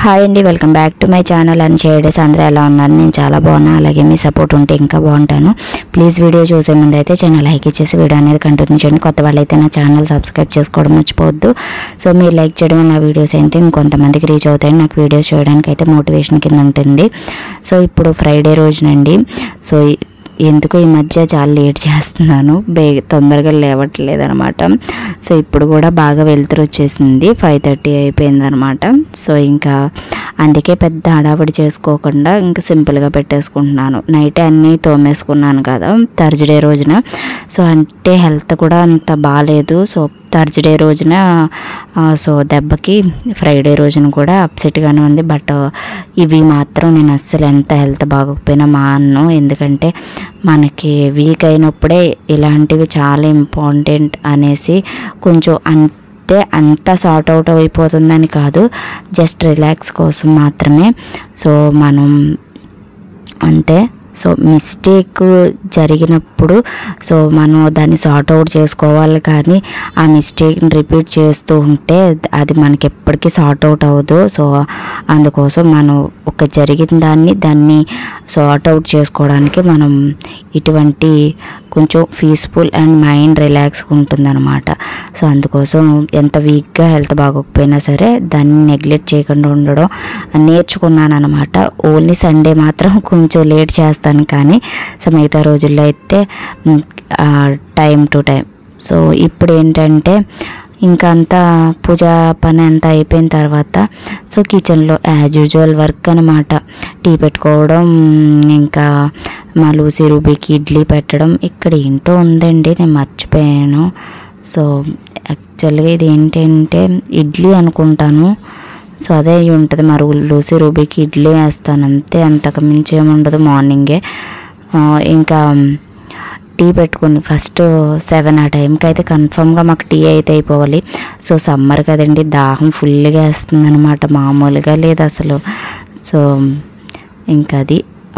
Hi అండి, welcome back to my channel. అని చేయడేస్ అందరూ ఎలా ఉన్నారు? నేను చాలా బాగున్నా. అలాగే మీ సపోర్ట్ ఉంటే ఇంకా బాగుంటాను. ప్లీజ్ వీడియో చూసే ముందు అయితే ఛానల్ లైక్ ఇచ్చేసి వీడియో అనేది కంటిన్యూ చేయండి. కొత్త వాళ్ళైతే నా ఛానల్ సబ్స్క్రైబ్ చేసుకోవడం మర్చిపోవద్దు. సో మీరు లైక్ చేయడం నా వీడియోస్ అయితే ఇంకొంతమందికి రీచ్ అవుతాయి. నాకు వీడియోస్ చేయడానికి అయితే మోటివేషన్ కింద ఉంటుంది. సో ఇప్పుడు ఫ్రైడే రోజునండి. సో ఎందుకు ఈ మధ్య చాలా లేట్ చేస్తున్నాను, తొందరగా లేవట్లేదు అనమాట. సో ఇప్పుడు కూడా బాగా వెలుతురు వచ్చేసింది, 5:30 అయిపోయింది అనమాట. సో ఇంకా అందుకే పెద్ద హడావిడి చేసుకోకుండా ఇంకా సింపుల్గా పెట్టేసుకుంటున్నాను. నైటే అన్నీ తోమేసుకున్నాను కదా థర్స్డే రోజున. సో అంటే హెల్త్ కూడా అంత బాగాలేదు. సో థర్స్డే రోజున సో దెబ్బకి ఫ్రైడే రోజున కూడా అప్సెట్గానే ఉంది. బట్ ఇవి మాత్రం నేను అస్సలు ఎంత హెల్త్ బాగోకపోయినా మాను. ఎందుకంటే మనకి వీక్ అయినప్పుడే ఇలాంటివి చాలా ఇంపార్టెంట్ అనేసి కొంచెం అంత సార్ట్ అవుట్ అయిపోతుందని కాదు, జస్ట్ రిలాక్స్ కోసం మాత్రమే. సో మనం అంతే. సో మిస్టేక్ జరిగినప్పుడు సో మనం దాన్ని సార్ట్ అవుట్ చేసుకోవాలి, కానీ ఆ మిస్టేక్ని రిపీట్ చేస్తూ ఉంటే అది మనకి ఎప్పటికీ సార్ట్ అవుట్ అవ్వదు. సో అందుకోసం మనం ఒక జరిగిన దాన్ని సార్ట్ అవుట్ చేసుకోవడానికి మనం ఇటువంటి కొంచెం పీస్ఫుల్ అండ్ మైండ్ రిలాక్స్గా ఉంటుందన్నమాట. సో అందుకోసం ఎంత వీక్గా హెల్త్ బాగోకపోయినా సరే దాన్ని నెగ్లెక్ట్ చేయకుండా ఉండడం నేర్చుకున్నాను అనమాట. ఓన్లీ సండే మాత్రం కొంచెం లేట్ చేస్తాను, కానీ సో మిగతా రోజుల్లో అయితే టైం టు టైం. సో ఇప్పుడు ఏంటంటే ఇంకా అంతా పూజా పని అంతా అయిపోయిన తర్వాత సో కిచెన్లో యాజ్ యూజువల్ వర్క్ అనమాట. టీ పెట్టుకోవడం, ఇంకా మా లూసీ రూబీకి ఇడ్లీ పెట్టడం. ఇక్కడ ఏంటో ఉందండి, నేను మర్చిపోయాను. సో యాక్చువల్గా ఇది ఏంటంటే ఇడ్లీ అనుకుంటాను. సో అదే ఉంటుంది. మరి లూసీ రూబీకి ఇడ్లీ వేస్తాను అంతే, అంతకు మించి ఏముండదు. మార్నింగే ఇంకా టీ పెట్టుకుని ఫస్ట్ 7 ఆ టైంకి అయితే కన్ఫామ్గా మాకు టీ అయితే అయిపోవాలి. సో సమ్మర్ కదండి, దాహం ఫుల్గా వేస్తుంది అనమాట, మామూలుగా లేదు అసలు. సో ఇంకా అది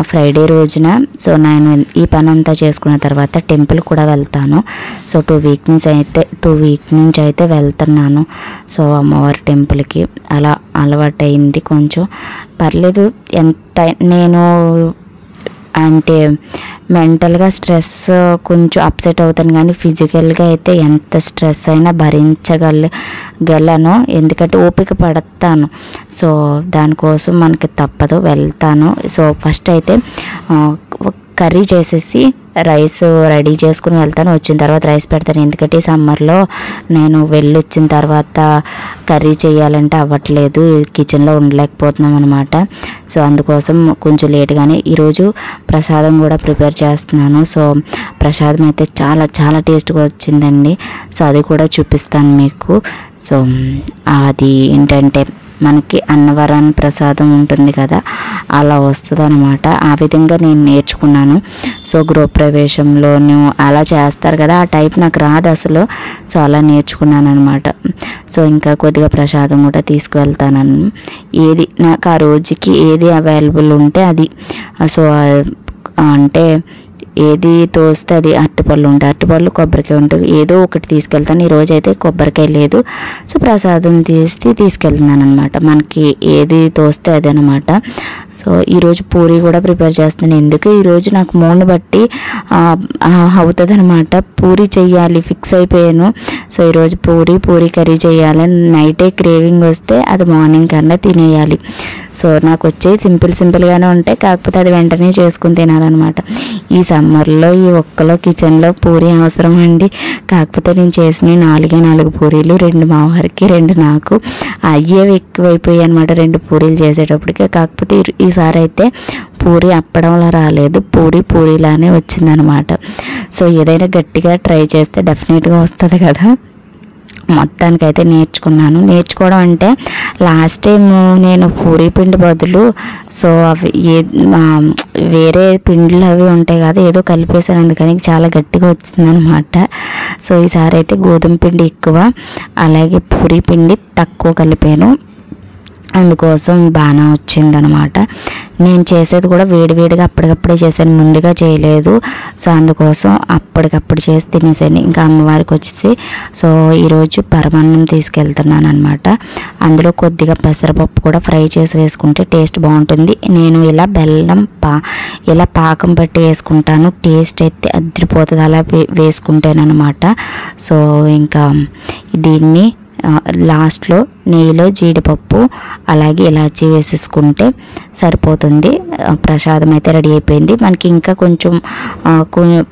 ఫ్రైడే రోజున సో నేను ఈ పని అంతా చేసుకున్న తర్వాత టెంపుల్ కూడా వెళ్తాను. సో 2 వీక్ నుంచి అయితే వెళ్తున్నాను. సో అమ్మవారి టెంపుల్కి అలా అలవాటైంది. కొంచెం పర్లేదు. ఎంత నేను అంటే మెంటల్గా స్ట్రెస్ కొంచెం అప్సెట్ అవుతాను, కానీ ఫిజికల్గా అయితే ఎంత స్ట్రెస్ అయినా భరించగలను. ఎందుకంటే ఓపిక పడతాను. సో దానికోసం మనకి తప్పదు, వెళ్తాను. సో ఫస్ట్ అయితే కర్రీ చేసేసి రైస్ రెడీ చేసుకుని వెళ్తాను. వచ్చిన తర్వాత రైస్ పెడతాను. ఎందుకంటే ఈ సమ్మర్లో నేను వచ్చిన తర్వాత కర్రీ చేయాలంటే అవ్వట్లేదు, కిచెన్లో ఉండలేకపోతున్నాం అనమాట. సో అందుకోసం కొంచెం లేట్గానే ఈరోజు ప్రసాదం కూడా ప్రిపేర్ చేస్తున్నాను. సో ప్రసాదం అయితే చాలా చాలా టేస్ట్గా వచ్చిందండి. సో అది కూడా చూపిస్తాను మీకు. సో అది ఏంటంటే మనకి అన్నవరం ప్రసాదం ఉంటుంది కదా, అలా వస్తుంది అనమాట. ఆ విధంగా నేను నేర్చుకున్నాను. సో గృహప్రవేశంలోనూ అలా చేస్తారు కదా, ఆ టైప్ నాకు రాదు అసలు. సో అలా నేర్చుకున్నాను అనమాట. సో ఇంకా కొద్దిగా ప్రసాదం కూడా తీసుకువెళ్తాను. ఏది నాకు ఆ రోజుకి ఏది అవైలబుల్ ఉంటే అది. సో అంటే ఏది తోస్తే అది, అరటిపళ్ళు ఉంటాయి, అరటిపళ్ళు కొబ్బరికాయ ఉంటుంది, ఏదో ఒకటి తీసుకెళ్తాను. ఈరోజు అయితే కొబ్బరికాయ లేదు. సో ప్రసాదం తీసుకెళ్తున్నాను అనమాట. మనకి ఏది తోస్తే అది అనమాట. సో ఈరోజు పూరి కూడా ప్రిపేర్ చేస్తాను. ఎందుకు ఈరోజు నాకు మూడ్ని బట్టి అవుతుంది అనమాట. పూరి చెయ్యాలి ఫిక్స్ అయిపోయాను. సో ఈరోజు పూరి కర్రీ చేయాలి. నైటే క్రేవింగ్ వస్తే అది మార్నింగ్ కన్నా తినేయాలి. సో నాకు వచ్చేవి సింపుల్గానే ఉంటాయి, కాకపోతే అది వెంటనే చేసుకుని తినాలన్నమాట. ఈ సమ్మర్లో ఈ ఒక్కలో కిచెన్లో పూరి అవసరం అండి. కాకపోతే నేను చేసిన 4 పూరీలు, 2 మా వారికి, 2 నాకు. అయ్యేవి ఎక్కువైపోయాయి అనమాట 2 పూరీలు చేసేటప్పటికే. కాకపోతే ఈసారి అయితే పూరి అప్పడంలా రాలేదు, పూరీలానే వచ్చిందనమాట. సో ఏదైనా గట్టిగా ట్రై చేస్తే డెఫినెట్గా వస్తుంది కదా. మొత్తానికైతే నేర్చుకోవడం అంటే లాస్ట్ టైం నేను పూరీ పిండి బదులు సో అవి వేరే పిండిలు అవి ఉంటాయి కదా, ఏదో కలిపేసాను, అందుకని చాలా గట్టిగా వచ్చిందనమాట. సో ఈసారి అయితే గోధుమ పిండి ఎక్కువ, అలాగే పూరీ పిండి తక్కువ కలిపాను. అందుకోసం బాగా వచ్చిందనమాట. నేను చేసేది కూడా వేడివేడిగా అప్పటికప్పుడే చేశాను, ముందుగా చేయలేదు. సో అందుకోసం అప్పటికప్పుడు చేసి తినేసాను. ఇంకా అమ్మవారికి వచ్చేసి సో ఈరోజు పరమాన్నం తీసుకెళ్తున్నాను అనమాట. అందులో కొద్దిగా పెసరపప్పు కూడా ఫ్రై చేసి వేసుకుంటే టేస్ట్ బాగుంటుంది. నేను ఇలా బెల్లం ఇలా పాకం పెట్టి వేసుకుంటాను, టేస్ట్ అయితే అదిరిపోతుంది అలా వేసుకుంటేనమాట. సో ఇంకా దీన్ని లాస్ట్లో నెయ్యిలో జీడిపప్పు అలాగే ఇలాచీ వేసేసుకుంటే సరిపోతుంది. ప్రసాదం అయితే రెడీ అయిపోయింది. మనకి ఇంకా కొంచెం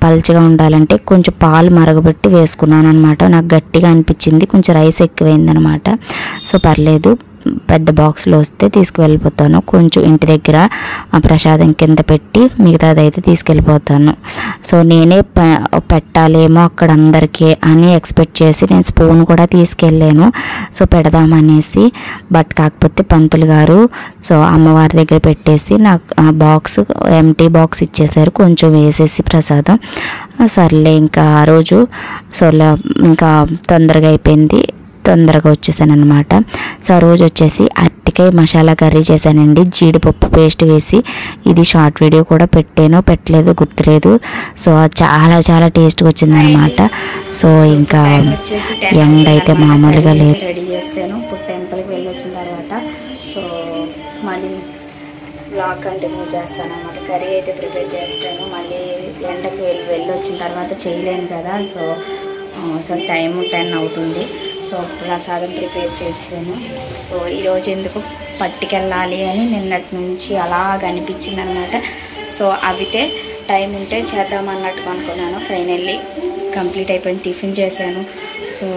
పల్చగా ఉండాలంటే కొంచెం పాలు మరగబెట్టి వేసుకున్నాను అనమాట. నాకు గట్టిగా అనిపించింది, కొంచెం రైస్ ఎక్కువైంది అనమాట. సో పర్లేదు, పెద్ద బాక్స్లో వస్తే తీసుకువెళ్ళిపోతాను. కొంచెం ఇంటి దగ్గర ప్రసాదం కింద పెట్టి మిగతాది అయితే తీసుకెళ్ళిపోతాను. సో నేనే పెట్టాలేమో అక్కడ అందరికీ అని ఎక్స్పెక్ట్ చేసి నేను స్పూన్ కూడా తీసుకెళ్ళాను సో పెడదామనేసి. బట్ కాకపోతే పంతులు గారు సో అమ్మవారి దగ్గర పెట్టేసి నాకు బాక్స్ ఎంటీ బాక్స్ ఇచ్చేసారు, కొంచెం వేసేసి ప్రసాదం. సర్లే ఇంకా ఆ రోజు సో ఇంకా తొందరగా అయిపోయింది, తొందరగా వచ్చేసాను అనమాట. సో ఆ రోజు వచ్చేసి అరటికాయ మసాలా కర్రీ చేశానండి, జీడిపప్పు పేస్ట్ వేసి. ఇది షార్ట్ వీడియో కూడా పెట్టలేదో గుర్తులేదు. సో చాలా చాలా టేస్ట్గా వచ్చిందనమాట. సో ఇంకా ఎండ అయితే మామూలుగా లేదు. రెడీ చేస్తాను. ఇప్పుడు టెంపుల్కి వెళ్ళి వచ్చిన తర్వాత సో మళ్ళీ బ్లాగ్ కంటిన్యూ చేస్తాను అన్నమాట. కర్రీ అయితే ప్రిపేర్ చేస్తాను, మళ్ళీ ఎండకి వెళ్ళి వచ్చిన తర్వాత చేయలేను కదా. సో టైం 10 అవుతుంది. సో ప్రసాదం ప్రిపేర్ చేసాను. సో ఈరోజు ఎందుకు పట్టుకెళ్ళాలి అని నిన్నటి నుంచి అలాగ అనిపించింది అనమాట. సో అవితే టైం ఉంటే చేద్దాం అన్నట్టుగా అనుకున్నాను. ఫైనల్లీ కంప్లీట్ అయిపోయింది, టిఫిన్ చేశాను. సో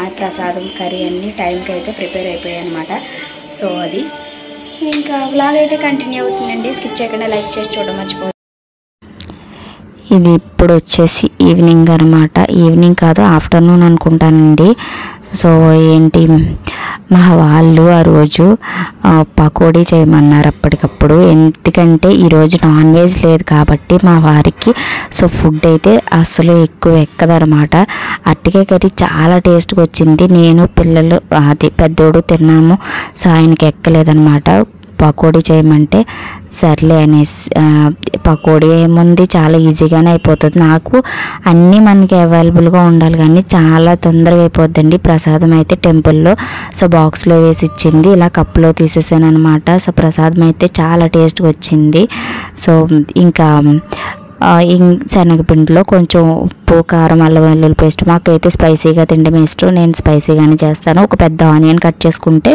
ఆ ప్రసాదం కర్రీ అన్నీ టైంకి అయితే ప్రిపేర్ అయిపోయాయి అనమాట. సో అది ఇంకా వ్లాగ్ అయితే కంటిన్యూ అవుతుందండి. స్కిప్ చేయకుండా లైక్ చేసి చూడడం మర్చిపోతుంది. ఇది ఇప్పుడు వచ్చేసి ఈవినింగ్ అనమాట. ఈవినింగ్ కాదు, ఆఫ్టర్నూన్ అనుకుంటానండి. సో ఏంటి మా వాళ్ళు ఆ రోజు పకోడీ చేయమన్నారు అప్పటికప్పుడు. ఎందుకంటే ఈరోజు నాన్ వెజ్ లేదు కాబట్టి మా వారికి సో ఫుడ్ అయితే అసలు ఎక్కువ ఎక్కదనమాట. అరటికాయ కర్రీ చాలా టేస్ట్గా వచ్చింది. నేను పిల్లలు అది పెద్దోడు తిన్నాము. సో ఆయనకి ఎక్కలేదనమాట. పకోడీ చేయమంటే సర్లే అనేసి పకోడీ ఏముంది చాలా ఈజీగానే అయిపోతుంది. నాకు అన్నీ మనకి అవైలబుల్గా ఉండాలి కానీ చాలా తొందరగా అయిపోద్దండి. ప్రసాదం అయితే టెంపుల్లో సో బాక్స్లో వేసి ఇచ్చింది, ఇలా కప్పులో తీసేసాను అనమాట. సో ప్రసాదం అయితే చాలా టేస్ట్గా వచ్చింది. సో ఇంకా శనగపిండిలో కొంచెం ఉప్పు, కారం, అల్లం వెల్లుల్లి పేస్ట్. మాకైతే స్పైసీగా తినడం ఇష్టం, నేను స్పైసీగానే చేస్తాను. ఒక పెద్ద ఆనియన్ కట్ చేసుకుంటే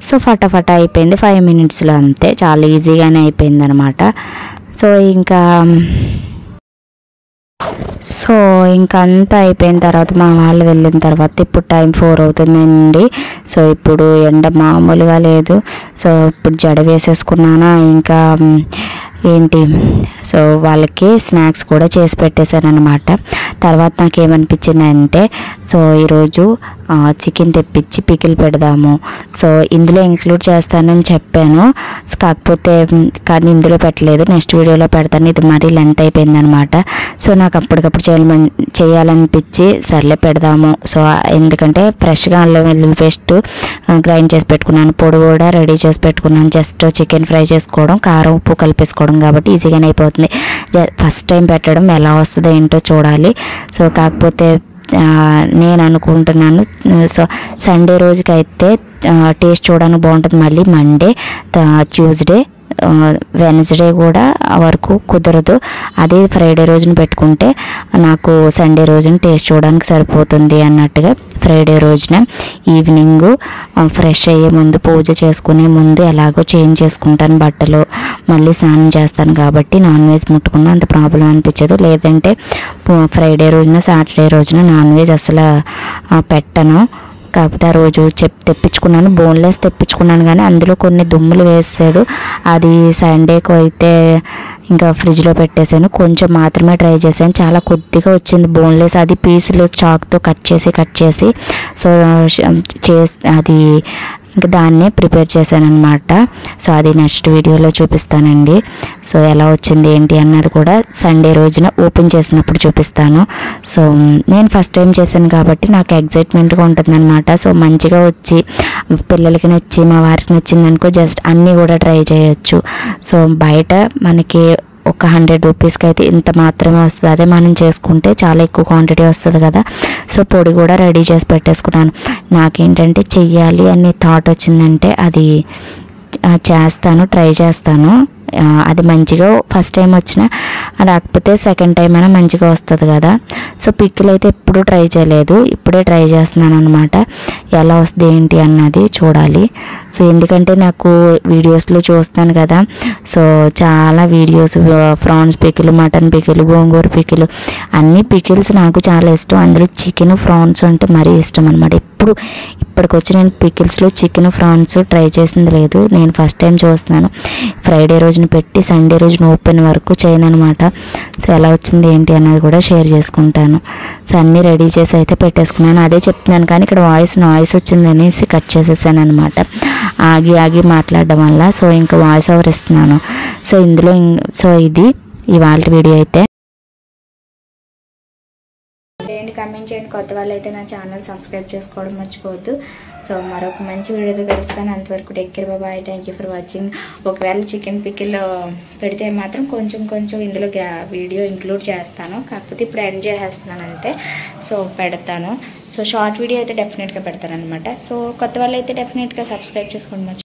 సో ఫటాఫటా అయిపోయింది 5 మినిట్స్లో, అంతే. చాలా ఈజీగానే అయిపోయింది అనమాట. సో ఇంకా అంతా అయిపోయిన తర్వాత మా వాళ్ళు వెళ్ళిన తర్వాత ఇప్పుడు టైం 4 అవుతుందండి. సో ఇప్పుడు ఎండ మామూలుగా లేదు. సో ఇప్పుడు జడ వేసేసుకున్నానా, ఇంకా ఏంటి సో వాళ్ళకి స్నాక్స్ కూడా చేసి పెట్టేశాను అనమాట. తర్వాత నాకు ఏమనిపించింది అంటే సో ఈరోజు చికెన్ తెప్పించి పికిల్ పెడదాము. సో ఇందులో ఇంక్లూడ్ చేస్తానని చెప్పాను, కాకపోతే కానీ ఇందులో పెట్టలేదు, నెక్స్ట్ వీడియోలో పెడతాను. ఇది మరీ లెంత్ అయిపోయింది అనమాట. సో నాకు అప్పటికప్పుడు చేయాలనిపించి సర్లే పెడదాము. సో ఎందుకంటే ఫ్రెష్గా అల్లం వెల్లుల్లి పేస్ట్ గ్రైండ్ చేసి పెట్టుకున్నాను, పొడి కూడా రెడీ చేసి పెట్టుకున్నాను. జస్ట్ చికెన్ ఫ్రై చేసుకోవడం, కారం ఉప్పు కలిపేసుకోవడం కాబట్టి ఈజీగానే అయిపోతుంది. ఫస్ట్ టైం పెట్టడం ఎలా వస్తుందో ఏంటో చూడాలి. సో కాకపోతే నేను అనుకుంటున్నాను సో సండే రోజుకైతే టేస్ట్ చూడడానికి బాగుంటుంది. మళ్ళీ మండే, ట్యూస్డే, వెన్స్డే కూడా వరకు కుదరదు. అదే ఫ్రైడే రోజున పెట్టుకుంటే నాకు సండే రోజున టేస్ట్ చూడడానికి సరిపోతుంది అన్నట్టుగా ఫ్రైడే రోజున ఈవినింగ్ ఫ్రెష్ అయ్యే ముందు, పూజ చేసుకునే ముందు ఎలాగో చేంజ్ చేసుకుంటాను బట్టలు, మళ్ళీ స్నానం చేస్తాను కాబట్టి నాన్ వెజ్ ముట్టుకున్నా అంత ప్రాబ్లం అనిపించదు. లేదంటే ఫ్రైడే రోజున, సాటర్డే రోజున నాన్ వెజ్ అసలు పెట్టను. కాకపోతే ఆ రోజు తెప్పించుకున్నాను, బోన్లెస్ తెప్పించుకున్నాను కానీ అందులో కొన్ని దుమ్ములు వేసాడు. అది సండేకు అయితే ఇంకా ఫ్రిడ్జ్లో పెట్టేశాను, కొంచెం మాత్రమే ట్రై చేశాను, చాలా కొద్దిగా వచ్చింది బోన్లెస్. అది పీసులు చాక్తో కట్ చేసి సో అది ఇంకా దాన్నే ప్రిపేర్ చేశాను అనమాట. సో అది నెక్స్ట్ వీడియోలో చూపిస్తానండి. సో ఎలా వచ్చింది ఏంటి అన్నది కూడా సండే రోజున ఓపెన్ చేసినప్పుడు చూపిస్తాను. సో నేను ఫస్ట్ టైం చేశాను కాబట్టి నాకు ఎగ్జైట్మెంట్గా ఉంటుందన్నమాట. సో మంచిగా వచ్చి పిల్లలకి నచ్చి మా వారికి నచ్చింది అనుకో జస్ట్ అన్నీ కూడా ట్రై చేయొచ్చు. సో బయట మనకి ఒక 100 రూపీస్కి అయితే ఇంత మాత్రమే వస్తుంది. అదే మనం చేసుకుంటే చాలా ఎక్కువ క్వాంటిటీ వస్తుంది కదా. సో పొడి కూడా రెడీ చేసి పెట్టేసుకున్నాను. నాకేంటంటే చెయ్యాలి అనే థాట్ వచ్చిందంటే అది చేస్తాను, ట్రై చేస్తాను. అది మంచిగా ఫస్ట్ టైం వచ్చినా రాకపోతే సెకండ్ టైం అయినా మంచిగా వస్తుంది కదా. సో పిక్కిల్ అయితే ఎప్పుడూ ట్రై చేయలేదు, ఇప్పుడే ట్రై చేస్తున్నాను అనమాట. ఎలా వస్తుంది ఏంటి అన్నది చూడాలి. సో ఎందుకంటే నాకు వీడియోస్లో చూస్తాను కదా, సో చాలా videos prawns pickle, mutton pickle, gongura pickle అన్ని పికిల్స్ నాకు చాలా ఇష్టం. అందులో చికెన్ ఫ్రాన్స్ అంటే మరీ ఇష్టం అనమాట. ఇప్పటికొచ్చి నేను పికిల్స్లో చికెన్ ఫ్రాన్స్ ట్రై చేసింది లేదు. నేను ఫస్ట్ టైం చూస్తున్నాను. ఫ్రైడే రోజున పెట్టి సండే రోజున ఓపెన్ వరకు చేయను అనమాట. సో ఎలా వచ్చింది ఏంటి అన్నది కూడా షేర్ చేసుకుంటాను. సో అన్నీ రెడీ చేసి అయితే పెట్టేసుకున్నాను. అదే చెప్తున్నాను కానీ ఇక్కడ నాయిస్ వచ్చిందనేసి కట్ చేసేసాను అనమాట, ఆగి మాట్లాడడం వల్ల. సో ఇంకా వాయిస్ ఓవర్ ఇస్తున్నాను. సో ఇది ఇవాళ వీడియో అయితే. కామెంట్ చేయండి. కొత్త వాళ్ళు అయితే నా ఛానల్ సబ్స్క్రైబ్ చేసుకోవడం మర్చిపోవద్దు. సో మరొక మంచి వీడియోతో కలుస్తాను. అంతవరకు take care, bye. Thank you for watching. ఒకవేళ చికెన్ పికిల్ పెడితే మాత్రం కొంచెం ఇందులో వీడియో ఇంక్లూడ్ చేస్తాను, కాకపోతే ఇప్పుడు ఎండ్ చేసేస్తున్నాను అంతే. సో పెడతాను. సో షార్ట్ వీడియో అయితే డెఫినెట్గా పెడతాను అనమాట. సో కొత్త వాళ్ళు అయితే డెఫినెట్గా సబ్స్క్రైబ్ చేసుకోండి.